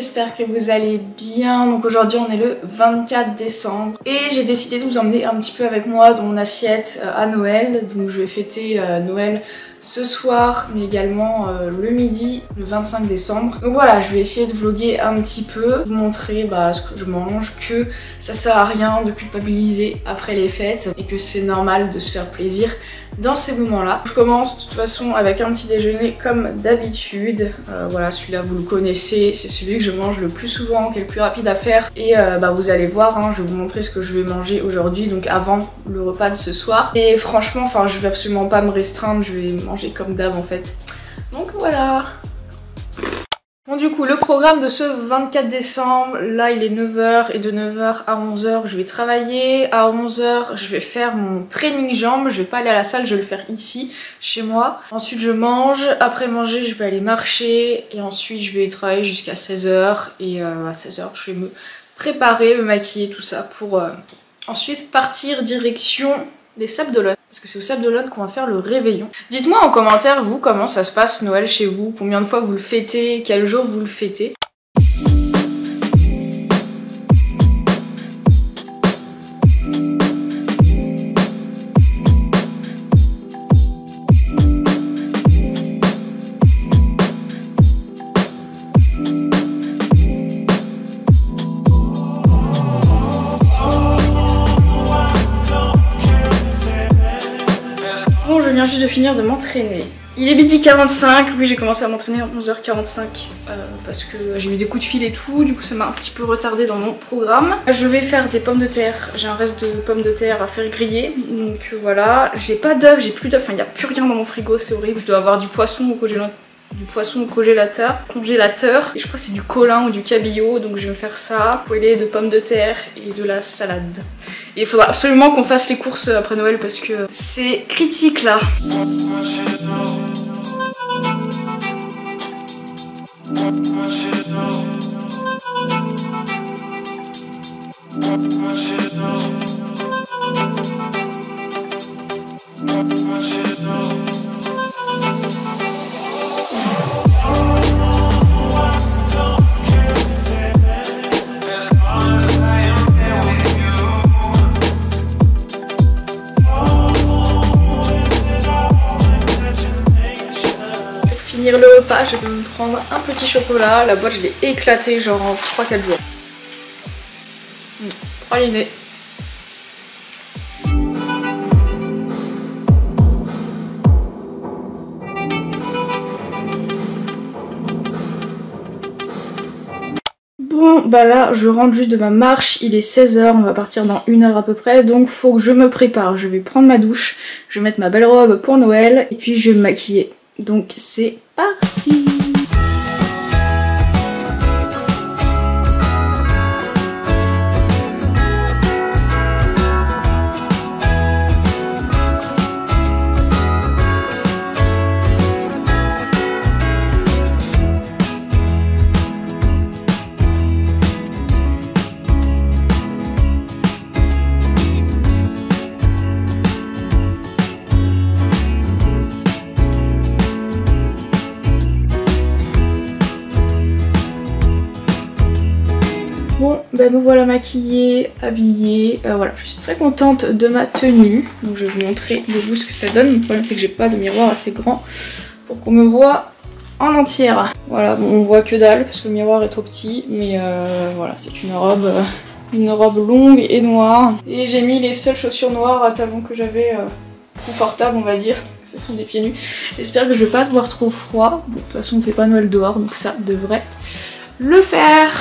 j'espère que vous allez bien. Donc aujourd'hui on est le 24 décembre et j'ai décidé de vous emmener un petit peu avec moi dans mon assiette à Noël. Donc je vais fêter Noël ce soir mais également le midi, le 25 décembre. Donc voilà, je vais essayer de vlogger un petit peu, vous montrer ce que je mange, que ça sert à rien de culpabiliser après les fêtes et que c'est normal de se faire plaisir dans ces moments-là. Je commence de toute façon avec un petit déjeuner comme d'habitude. Voilà, celui-là vous le connaissez, c'est celui que je mange le plus souvent, qui est le plus rapide à faire. Et vous allez voir, hein, je vais vous montrer ce que je vais manger aujourd'hui, donc avant le repas de ce soir. Et franchement, je vais absolument pas me restreindre, je vais manger comme d'hab en fait. Donc voilà. Bon, du coup, le programme de ce 24 décembre, là il est 9h et de 9h à 11h je vais travailler. À 11h je vais faire mon training jambes, je vais pas aller à la salle, je vais le faire ici, chez moi. Ensuite je mange, après manger je vais aller marcher et ensuite je vais travailler jusqu'à 16h. Et à 16h je vais me préparer, me maquiller, tout ça pour ensuite partir direction les Sables d'Olonne. Parce que c'est aux Sables d'Olonne qu'on va faire le réveillon. Dites-moi en commentaire, vous, comment ça se passe Noël chez vous? Combien de fois vous le fêtez? Quel jour vous le fêtez? Bon, je viens juste de finir de m'entraîner. Il est midi 45, oui j'ai commencé à m'entraîner à 11h45 parce que j'ai eu des coups de fil et tout, du coup ça m'a un petit peu retardé dans mon programme. Je vais faire des pommes de terre, j'ai un reste de pommes de terre à faire griller, donc voilà. J'ai pas d'œufs, j'ai plus d'œufs, il n'y a plus rien dans mon frigo, c'est horrible, je dois avoir du poisson au congélateur, et je crois que c'est du colin ou du cabillaud, donc je vais me faire ça, poêlée de pommes de terre et de la salade. Et il faudra absolument qu'on fasse les courses après Noël parce que c'est critique là. Finir le repas, je vais me prendre un petit chocolat. La boîte je l'ai éclatée genre en 3-4 jours. Praliné. Bon bah là je rentre juste de ma marche, il est 16h, on va partir dans 1 heure à peu près, donc faut que je me prépare. Je vais prendre ma douche, je vais mettre ma belle robe pour Noël et puis je vais me maquiller. Donc c'est parti! Bon, me voilà maquillée, habillée, voilà, je suis très contente de ma tenue. Donc je vais vous montrer debout ce que ça donne. Le problème c'est que j'ai pas de miroir assez grand pour qu'on me voit en entière. Voilà, bon, on voit que dalle parce que le miroir est trop petit, mais voilà, c'est une robe longue et noire. Et j'ai mis les seules chaussures noires à talons que j'avais confortables on va dire. Ce sont des pieds nus. J'espère que je vais pas avoir trop froid. Bon, de toute façon on fait pas Noël dehors donc ça devrait le faire.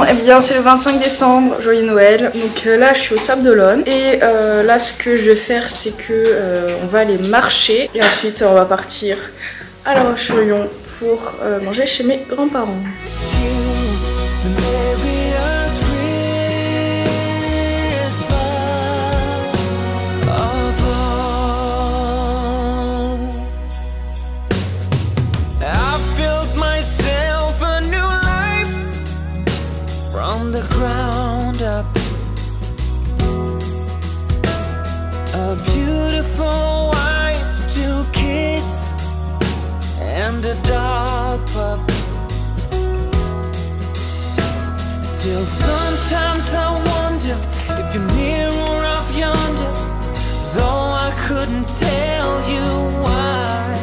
eh bien c'est le 25 décembre, joyeux Noël. Donc là je suis au Sable d'Olonne et là ce que je vais faire c'est que on va aller marcher et ensuite on va partir à La Roche-sur-Yon pour manger chez mes grands-parents. From the ground up, a beautiful wife, 2 kids, and a dog pup. Still sometimes I wonder if you're near or off yonder, though I couldn't tell you why.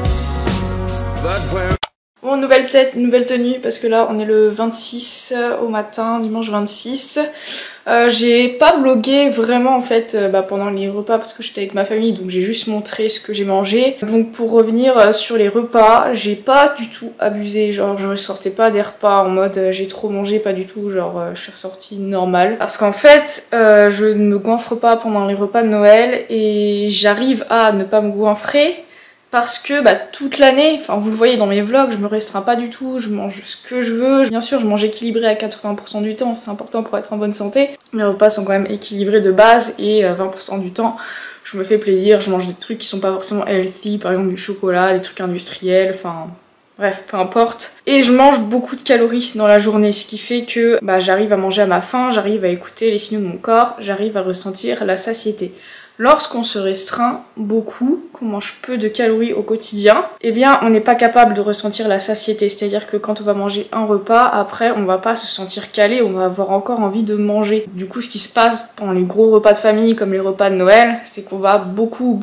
But we're Bon, nouvelle tête, nouvelle tenue, parce que là on est le 26 au matin, dimanche 26. J'ai pas vlogué vraiment en fait pendant les repas parce que j'étais avec ma famille, donc j'ai juste montré ce que j'ai mangé. Donc pour revenir sur les repas, j'ai pas du tout abusé, genre je ressortais pas des repas en mode j'ai trop mangé, pas du tout, genre je suis ressortie normale. Parce qu'en fait je ne me goinfre pas pendant les repas de Noël et j'arrive à ne pas me goinfrer. Parce que toute l'année, enfin vous le voyez dans mes vlogs, je me restreins pas du tout, je mange ce que je veux. Bien sûr je mange équilibré à 80% du temps, c'est important pour être en bonne santé. Mes repas sont quand même équilibrés de base et 20% du temps je me fais plaisir, je mange des trucs qui sont pas forcément healthy, par exemple du chocolat, des trucs industriels, enfin bref, peu importe. Et je mange beaucoup de calories dans la journée, ce qui fait que j'arrive à manger à ma faim, j'arrive à écouter les signaux de mon corps, j'arrive à ressentir la satiété. Lorsqu'on se restreint beaucoup, qu'on mange peu de calories au quotidien, eh bien on n'est pas capable de ressentir la satiété. C'est-à-dire que quand on va manger un repas, après on va pas se sentir calé, on va avoir encore envie de manger. Du coup ce qui se passe pendant les gros repas de famille comme les repas de Noël, c'est qu'on va beaucoup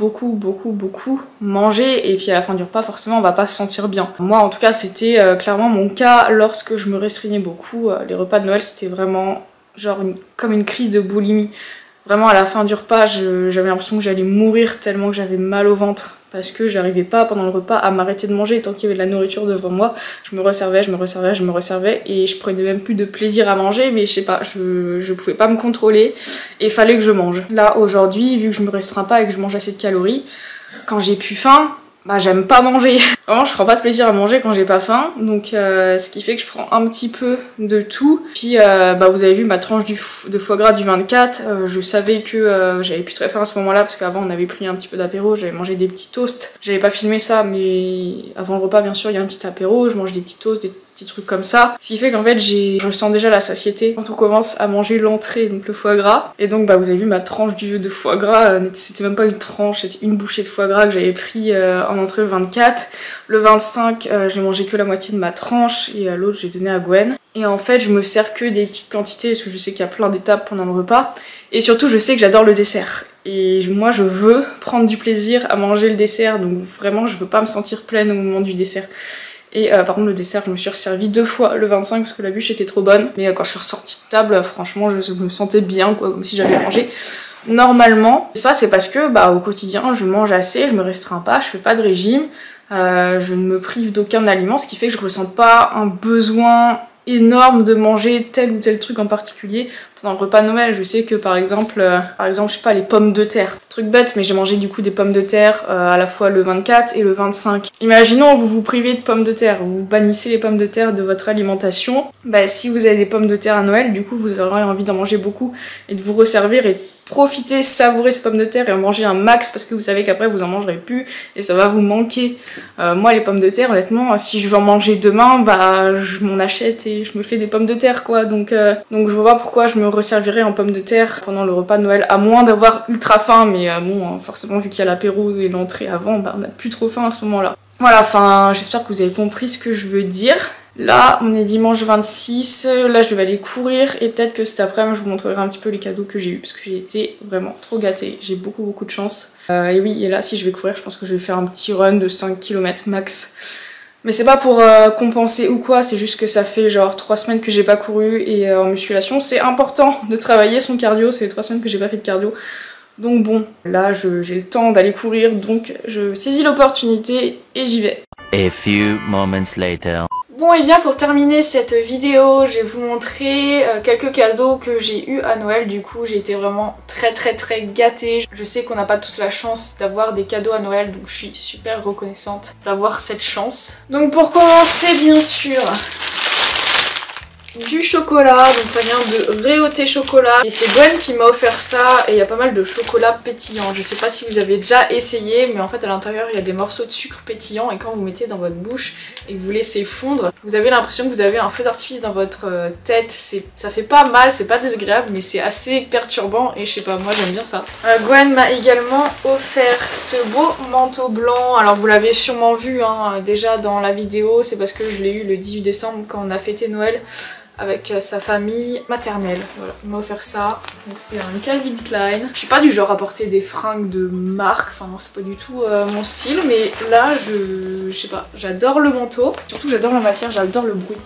manger et puis à la fin du repas forcément on va pas se sentir bien. Moi en tout cas c'était clairement mon cas lorsque je me restreignais beaucoup. Les repas de Noël c'était vraiment genre comme une crise de boulimie. Vraiment à la fin du repas, j'avais l'impression que j'allais mourir tellement que j'avais mal au ventre. Parce que j'arrivais pas pendant le repas à m'arrêter de manger tant qu'il y avait de la nourriture devant moi. Je me resservais et je prenais même plus de plaisir à manger, mais je sais pas, je pouvais pas me contrôler et il fallait que je mange. Là aujourd'hui, vu que je me restreins pas et que je mange assez de calories, quand j'ai plus faim, j'aime pas manger. Vraiment je prends pas de plaisir à manger quand j'ai pas faim, donc ce qui fait que je prends un petit peu de tout. Puis vous avez vu ma tranche de foie gras du 24, je savais que j'avais plus très faim à ce moment là parce qu'avant on avait pris un petit peu d'apéro, j'avais mangé des petits toasts. J'avais pas filmé ça mais avant le repas bien sûr il y a un petit apéro, je mange des petits toasts, des petits trucs comme ça. Ce qui fait qu'en fait je sens déjà la satiété quand on commence à manger l'entrée, donc le foie gras. Et donc vous avez vu ma tranche de foie gras, c'était même pas une tranche, c'était une bouchée de foie gras que j'avais pris en entrée le 24. Le 25, j'ai mangé que la moitié de ma tranche et l'autre j'ai donné à Gwen. Et en fait, je me sers que des petites quantités parce que je sais qu'il y a plein d'étapes pendant le repas. Et surtout, je sais que j'adore le dessert. Et moi, je veux prendre du plaisir à manger le dessert. Donc vraiment, je veux pas me sentir pleine au moment du dessert. Et par contre, le dessert, je me suis resservi 2 fois le 25 parce que la bûche était trop bonne. Mais quand je suis ressortie de table, franchement, je me sentais bien, quoi, comme si j'avais mangé normalement. Et ça, c'est parce que au quotidien, je mange assez, je me restreins pas, je fais pas de régime. Je ne me prive d'aucun aliment, ce qui fait que je ressens pas un besoin énorme de manger tel ou tel truc en particulier. Pendant le repas de Noël, je sais que par exemple, je sais pas, les pommes de terre. Truc bête, mais j'ai mangé du coup des pommes de terre à la fois le 24 et le 25. Imaginons vous vous privez de pommes de terre, vous bannissez les pommes de terre de votre alimentation. Si vous avez des pommes de terre à Noël, du coup vous aurez envie d'en manger beaucoup et de vous resservir et profiter, savourer ces pommes de terre et en manger un max parce que vous savez qu'après vous en mangerez plus et ça va vous manquer. Moi les pommes de terre honnêtement si je veux en manger demain je m'en achète et je me fais des pommes de terre quoi, donc je vois pas pourquoi je me resservirais en pommes de terre pendant le repas de Noël à moins d'avoir ultra faim, mais forcément vu qu'il y a l'apéro et l'entrée avant on n'a plus trop faim à ce moment là. Voilà, enfin j'espère que vous avez compris ce que je veux dire. Là, on est dimanche 26, là je vais aller courir et peut-être que cet après-midi je vous montrerai un petit peu les cadeaux que j'ai eu parce que j'ai été vraiment trop gâtée, j'ai beaucoup de chance. Et oui, et là si je vais courir, je pense que je vais faire un petit run de 5 km max. Mais c'est pas pour compenser ou quoi, c'est juste que ça fait genre 3 semaines que j'ai pas couru et en musculation c'est important de travailler son cardio, c'est 3 semaines que j'ai pas fait de cardio. Donc bon, là j'ai le temps d'aller courir, donc je saisis l'opportunité et j'y vais. A few moments later. Bon et bien pour terminer cette vidéo, je vais vous montrer quelques cadeaux que j'ai eu à Noël. Du coup j'ai été vraiment très gâtée. Je sais qu'on n'a pas tous la chance d'avoir des cadeaux à Noël, donc je suis super reconnaissante d'avoir cette chance. Donc pour commencer bien sûr, du chocolat, donc ça vient de Réauté Chocolat et c'est Gwen qui m'a offert ça et il y a pas mal de chocolat pétillant. Je sais pas si vous avez déjà essayé, mais en fait à l'intérieur il y a des morceaux de sucre pétillant et quand vous mettez dans votre bouche et que vous laissez fondre, vous avez l'impression que vous avez un feu d'artifice dans votre tête. Ça fait pas mal, c'est pas désagréable, mais c'est assez perturbant et je sais pas, moi j'aime bien ça. Gwen m'a également offert ce beau manteau blanc. Alors vous l'avez sûrement vu hein, déjà dans la vidéo, c'est parce que je l'ai eu le 18 décembre quand on a fêté Noël avec sa famille maternelle. Voilà, il m'a offert ça. Donc c'est un Calvin Klein. Je suis pas du genre à porter des fringues de marque, enfin non, c'est pas du tout mon style, mais là je sais pas, j'adore le manteau. Surtout j'adore la matière, j'adore le bruit.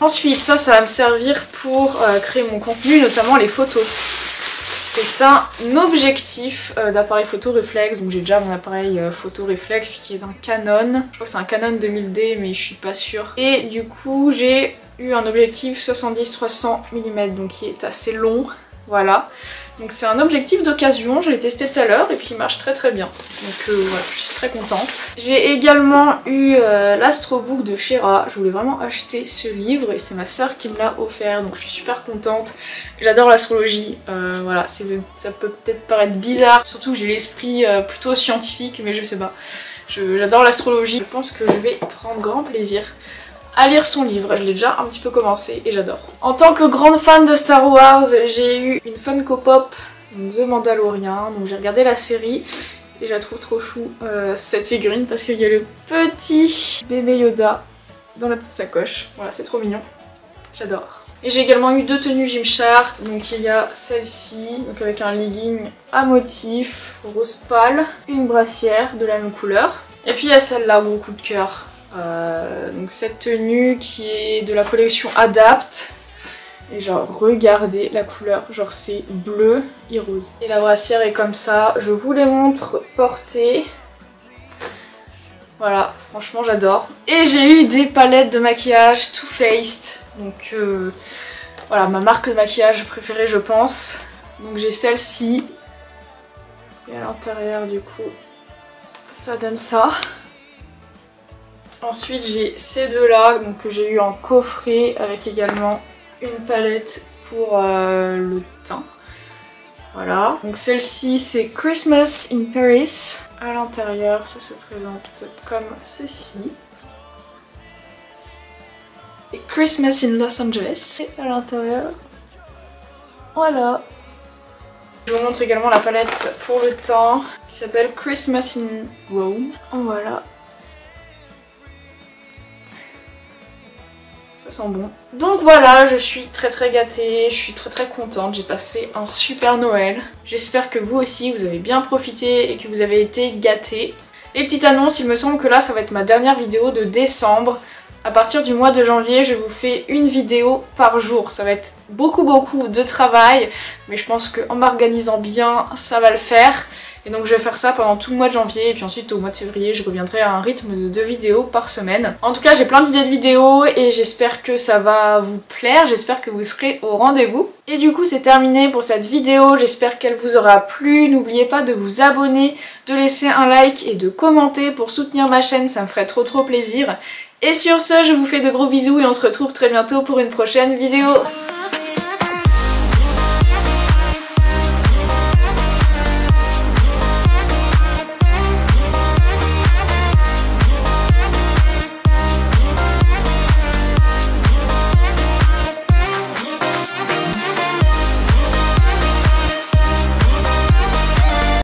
Ensuite ça va me servir pour créer mon contenu, notamment les photos. C'est un objectif d'appareil photo réflexe, donc j'ai déjà mon appareil photo réflexe qui est un Canon. Je crois que c'est un Canon 2000D mais je suis pas sûre. Et du coup j'ai eu un objectif 70-300 mm, donc qui est assez long, voilà. Donc c'est un objectif d'occasion, je l'ai testé tout à l'heure et puis il marche très bien. Donc voilà, je suis très contente. J'ai également eu l'Astrobook de Shera, je voulais vraiment acheter ce livre et c'est ma soeur qui me l'a offert, donc je suis super contente. J'adore l'astrologie, voilà, ça peut peut-être paraître bizarre, surtout que j'ai l'esprit plutôt scientifique, mais je sais pas. J'adore l'astrologie, je pense que je vais prendre grand plaisir à lire son livre. Je l'ai déjà un petit peu commencé et j'adore. En tant que grande fan de Star Wars, j'ai eu une Funko Pop, donc The Mandalorian, donc j'ai regardé la série et je la trouve trop chou cette figurine parce qu'il y a le petit bébé Yoda dans la petite sacoche. Voilà, c'est trop mignon, j'adore. Et j'ai également eu deux tenues Gymshark, donc il y a celle-ci, donc avec un legging à motif rose pâle, une brassière de la même couleur, et puis il y a celle-là, gros coup de cœur. Donc cette tenue qui est de la collection Adapt et genre regardez la couleur, genre c'est bleu et rose et la brassière est comme ça. Je vous les montre portées, voilà, franchement j'adore. Et j'ai eu des palettes de maquillage Too Faced, donc voilà, ma marque de maquillage préférée je pense. Donc j'ai celle-ci et à l'intérieur du coup ça donne ça. Ensuite j'ai ces deux là donc, que j'ai eu en coffret avec également une palette pour le teint. Voilà. Donc celle-ci c'est Christmas in Paris. À l'intérieur ça se présente comme ceci. Et Christmas in Los Angeles. Et à l'intérieur, voilà. Je vous montre également la palette pour le teint qui s'appelle Christmas in Rome. Voilà. Ça sent bon. Donc voilà, je suis très gâtée, je suis très contente, j'ai passé un super Noël. J'espère que vous aussi vous avez bien profité et que vous avez été gâtés. Et petite annonce, il me semble que là ça va être ma dernière vidéo de décembre. À partir du mois de janvier, je vous fais une vidéo par jour. Ça va être beaucoup de travail, mais je pense qu'en m'organisant bien, ça va le faire. Et donc je vais faire ça pendant tout le mois de janvier et puis ensuite au mois de février je reviendrai à un rythme de 2 vidéos par semaine. En tout cas j'ai plein d'idées de vidéos et j'espère que ça va vous plaire, j'espère que vous serez au rendez-vous. Et du coup c'est terminé pour cette vidéo, j'espère qu'elle vous aura plu. N'oubliez pas de vous abonner, de laisser un like et de commenter pour soutenir ma chaîne, ça me ferait trop plaisir. Et sur ce je vous fais de gros bisous et on se retrouve très bientôt pour une prochaine vidéo.